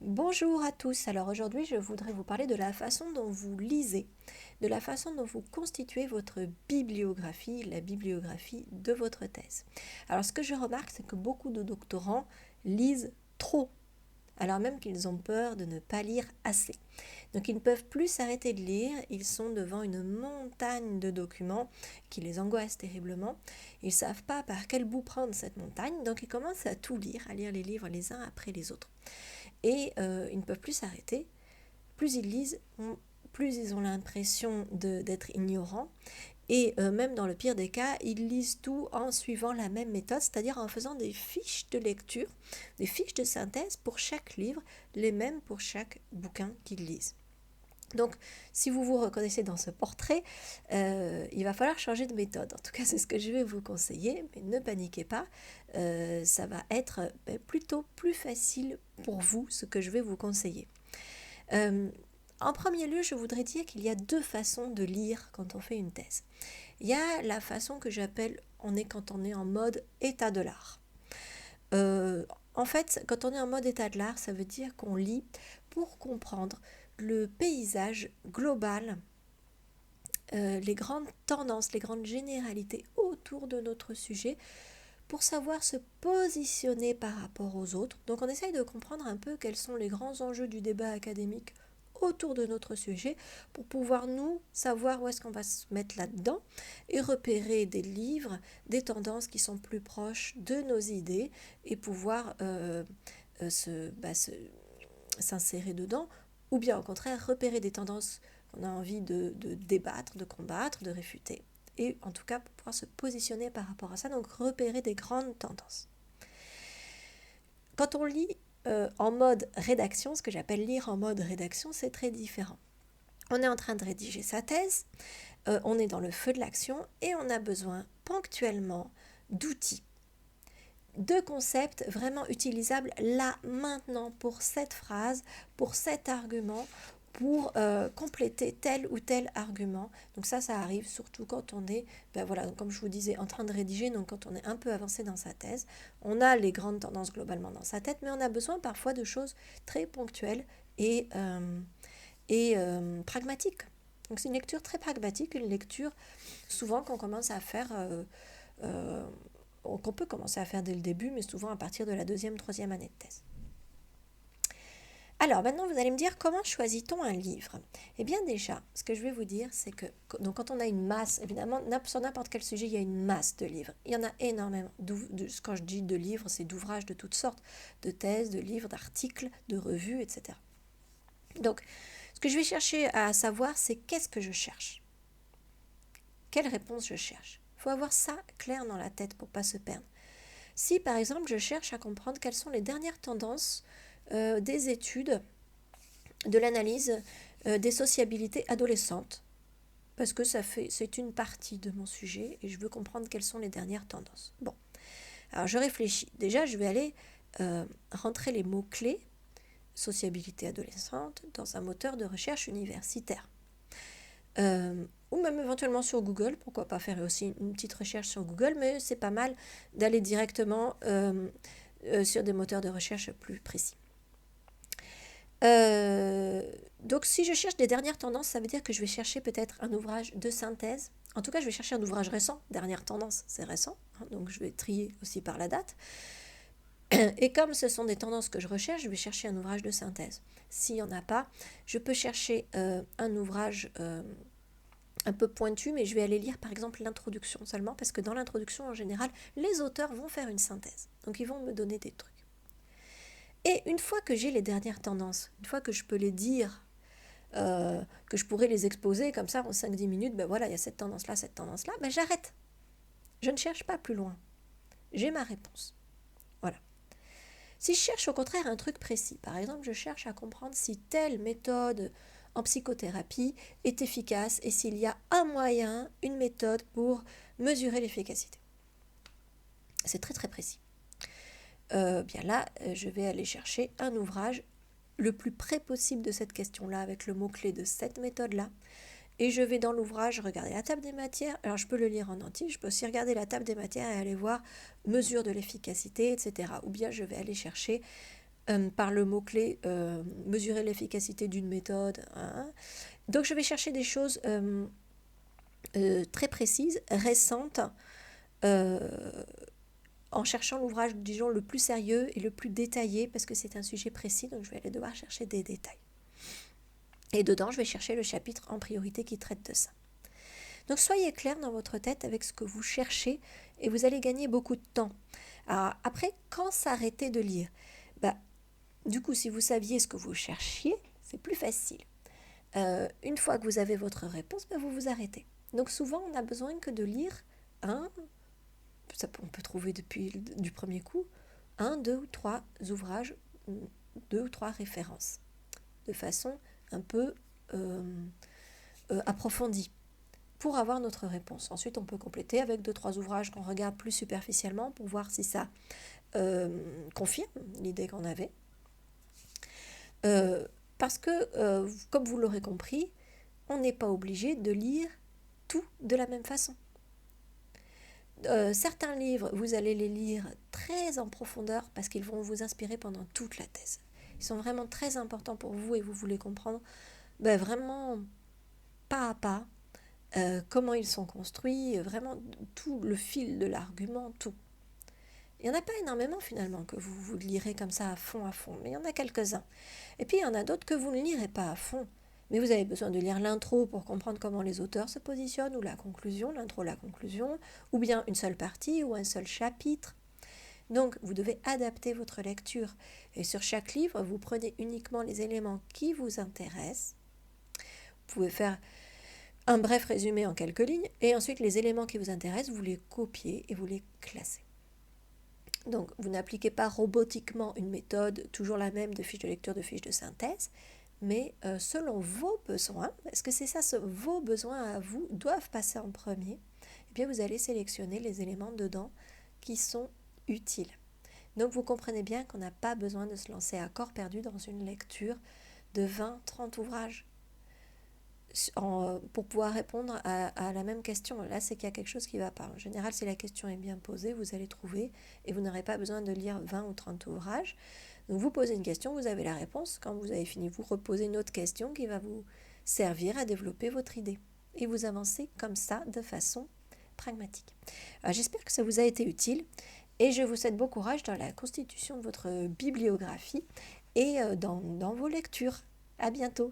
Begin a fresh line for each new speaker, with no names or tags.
Bonjour à tous, alors aujourd'hui je voudrais vous parler de la façon dont vous lisez, de la façon dont vous constituez votre bibliographie, la bibliographie de votre thèse. Alors ce que je remarque, c'est que beaucoup de doctorants lisent trop, alors même qu'ils ont peur de ne pas lire assez. Donc ils ne peuvent plus s'arrêter de lire, ils sont devant une montagne de documents qui les angoissent terriblement. Ils ne savent pas par quel bout prendre cette montagne, donc ils commencent à tout lire, à lire les livres les uns après les autres. Et ils ne peuvent plus s'arrêter. Plus ils lisent, plus ils ont l'impression d'être ignorants. Et même dans le pire des cas, ils lisent tout en suivant la même méthode, c'est-à-dire en faisant des fiches de lecture, des fiches de synthèse pour chaque livre, les mêmes pour chaque bouquin qu'ils lisent. Donc, si vous vous reconnaissez dans ce portrait, il va falloir changer de méthode. En tout cas, c'est ce que je vais vous conseiller, mais ne paniquez pas, ça va être plutôt plus facile pour vous, ce que je vais vous conseiller. En premier lieu, je voudrais dire qu'il y a deux façons de lire quand on fait une thèse. Il y a la façon que j'appelle quand on est en mode état de l'art. En fait, quand on est en mode état de l'art, ça veut dire qu'on lit pour comprendre le paysage global, les grandes tendances, les grandes généralités autour de notre sujet, pour savoir se positionner par rapport aux autres. Donc on essaye de comprendre un peu quels sont les grands enjeux du débat académique autour de notre sujet pour pouvoir nous savoir où est-ce qu'on va se mettre là-dedans et repérer des livres, des tendances qui sont plus proches de nos idées et pouvoir s'insérer dedans, ou bien au contraire repérer des tendances qu'on a envie de débattre, de combattre, de réfuter, et en tout cas pour pouvoir se positionner par rapport à ça, donc repérer des grandes tendances. Quand on lit en mode rédaction, ce que j'appelle lire en mode rédaction, c'est très différent. On est en train de rédiger sa thèse, on est dans le feu de l'action et on a besoin ponctuellement d'outils, de concepts vraiment utilisables là, maintenant, pour cette phrase, pour cet argument, pour compléter tel ou tel argument. Donc ça arrive surtout quand on est, comme je vous disais, en train de rédiger, donc quand on est un peu avancé dans sa thèse. On a les grandes tendances globalement dans sa tête, mais on a besoin parfois de choses très ponctuelles et pragmatiques. Donc c'est une lecture très pragmatique, une lecture souvent qu'on commence à faire... qu'on peut commencer à faire dès le début, mais souvent à partir de la deuxième, troisième année de thèse. Alors maintenant, vous allez me dire, comment choisit-on un livre? Eh bien déjà, ce que je vais vous dire, c'est que donc, quand on a une masse, évidemment, sur n'importe quel sujet, il y a une masse de livres. Il y en a énormément. Quand je dis de livres, c'est d'ouvrages de toutes sortes, de thèses, de livres, d'articles, de revues, etc. Donc, ce que je vais chercher à savoir, c'est qu'est-ce que je cherche? Quelle réponse je cherche? Il faut avoir ça clair dans la tête pour ne pas se perdre. Si par exemple je cherche à comprendre quelles sont les dernières tendances des études de l'analyse des sociabilités adolescentes, parce que c'est une partie de mon sujet et je veux comprendre quelles sont les dernières tendances. Bon, alors je réfléchis. Déjà, je vais aller rentrer les mots-clés sociabilité adolescente dans un moteur de recherche universitaire. Ou même éventuellement sur Google, pourquoi pas faire aussi une petite recherche sur Google, mais c'est pas mal d'aller directement sur des moteurs de recherche plus précis. Donc si je cherche des dernières tendances, ça veut dire que je vais chercher peut-être un ouvrage de synthèse. En tout cas, je vais chercher un ouvrage récent. Dernière tendance, c'est récent, hein, donc je vais trier aussi par la date. Et comme ce sont des tendances que je recherche, je vais chercher un ouvrage de synthèse. S'il n'y en a pas, je peux chercher un ouvrage un peu pointu, mais je vais aller lire par exemple l'introduction seulement, parce que dans l'introduction, en général, les auteurs vont faire une synthèse. Donc ils vont me donner des trucs. Et une fois que j'ai les dernières tendances, une fois que je peux les dire, que je pourrais les exposer comme ça en 5-10 minutes, ben voilà, il y a cette tendance-là, ben j'arrête. Je ne cherche pas plus loin. J'ai ma réponse. Voilà. Si je cherche au contraire un truc précis, par exemple, je cherche à comprendre si telle méthode en psychothérapie est efficace et s'il y a un moyen, une méthode pour mesurer l'efficacité. C'est très très précis. Bien là, je vais aller chercher un ouvrage le plus près possible de cette question-là, avec le mot-clé de cette méthode-là. Et je vais dans l'ouvrage regarder la table des matières. Alors je peux le lire en entier, je peux aussi regarder la table des matières et aller voir mesure de l'efficacité, etc. Ou bien je vais aller chercher par le mot-clé mesurer l'efficacité d'une méthode. Hein. Donc je vais chercher des choses très précises, récentes, en cherchant l'ouvrage, disons, le plus sérieux et le plus détaillé, parce que c'est un sujet précis, donc je vais aller devoir chercher des détails. Et dedans, je vais chercher le chapitre en priorité qui traite de ça. Donc soyez clair dans votre tête avec ce que vous cherchez et vous allez gagner beaucoup de temps. Alors, après, quand s'arrêter de lire? Du coup, si vous saviez ce que vous cherchiez, c'est plus facile. Une fois que vous avez votre réponse, vous vous arrêtez. Donc souvent, on n'a besoin que de lire on peut trouver du premier coup, 1, 2 ou 3 ouvrages, 2 ou 3 références, de façon un peu approfondie, pour avoir notre réponse. Ensuite, on peut compléter avec 2-3 ouvrages qu'on regarde plus superficiellement pour voir si ça confirme l'idée qu'on avait. Parce que, comme vous l'aurez compris, on n'est pas obligé de lire tout de la même façon. Certains livres, vous allez les lire très en profondeur parce qu'ils vont vous inspirer pendant toute la thèse. Ils sont vraiment très importants pour vous et vous voulez comprendre vraiment pas à pas comment ils sont construits, vraiment tout le fil de l'argument, tout. Il n'y en a pas énormément finalement que vous lirez comme ça à fond, mais il y en a quelques-uns. Et puis il y en a d'autres que vous ne lirez pas à fond, mais vous avez besoin de lire l'intro pour comprendre comment les auteurs se positionnent, ou la conclusion, l'intro, la conclusion, ou bien une seule partie ou un seul chapitre. Donc vous devez adapter votre lecture. Et sur chaque livre, vous prenez uniquement les éléments qui vous intéressent. Vous pouvez faire un bref résumé en quelques lignes, et ensuite les éléments qui vous intéressent, vous les copiez et vous les classez. Donc, vous n'appliquez pas robotiquement une méthode toujours la même de fiche de lecture, de fiche de synthèse, mais selon vos besoins, parce que c'est ça, vos besoins à vous doivent passer en premier, et bien vous allez sélectionner les éléments dedans qui sont utiles. Donc, vous comprenez bien qu'on n'a pas besoin de se lancer à corps perdu dans une lecture de 20-30 ouvrages pour pouvoir répondre à la même question. Là, c'est qu'il y a quelque chose qui ne va pas. En général, si la question est bien posée, vous allez trouver et vous n'aurez pas besoin de lire 20 ou 30 ouvrages. Donc, vous posez une question, vous avez la réponse. Quand vous avez fini, vous reposez une autre question qui va vous servir à développer votre idée. Et vous avancez comme ça, de façon pragmatique. Alors, j'espère que ça vous a été utile et je vous souhaite bon courage dans la constitution de votre bibliographie et dans vos lectures. À bientôt.